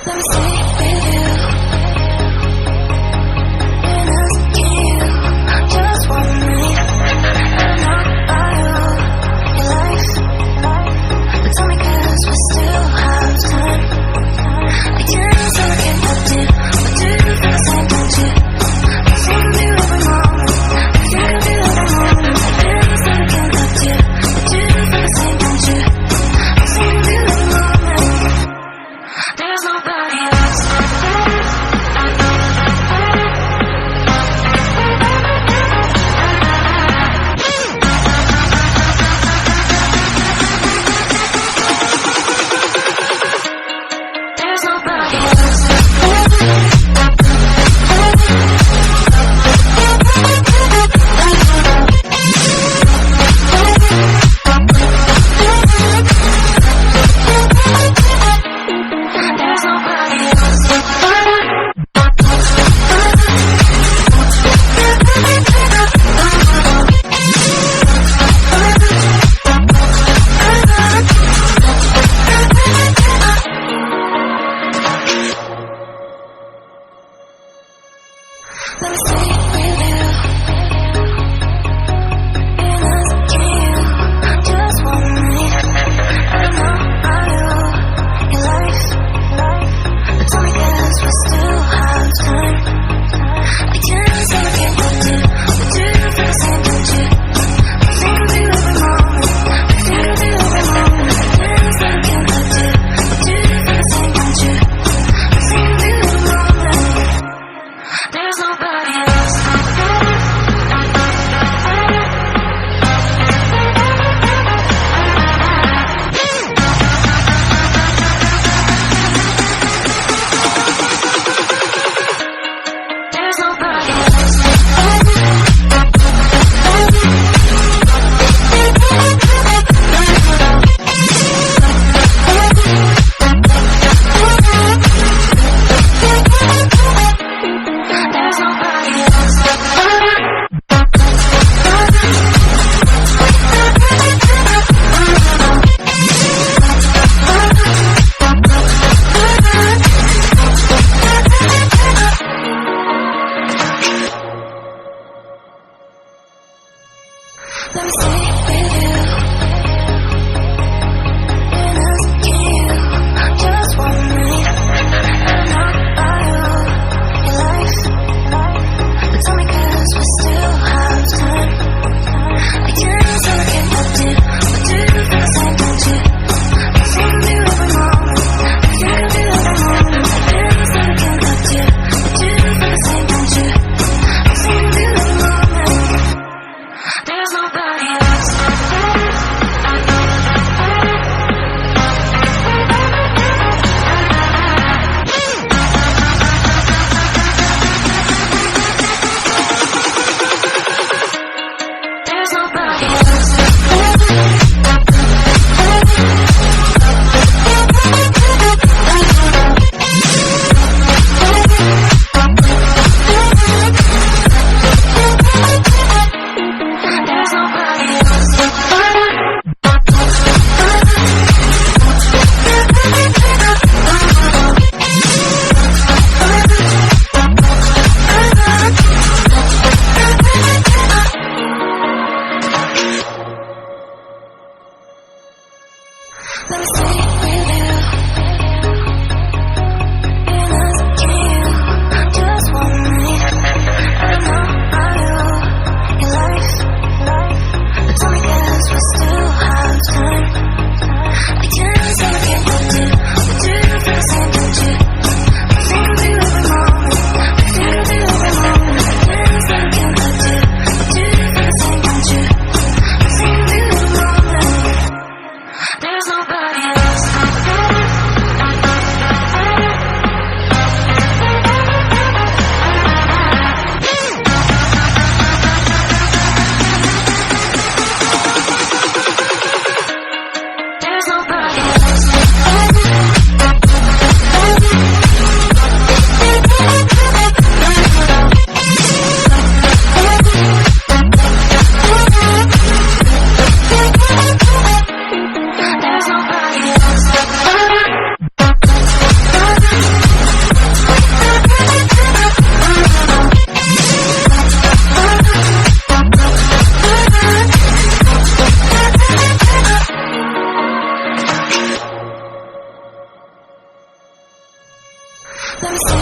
Let me stay with you. And asking you just one night. Not about your life. But tell me 'cause we still have time. I can't tell, I can't help you. But do you feel the same, don't you? I think of you every moment. I think of you every moment. I realize that I can't help you. But do you feel the same, don't you? I think of you every moment. There's nobody else. Let me see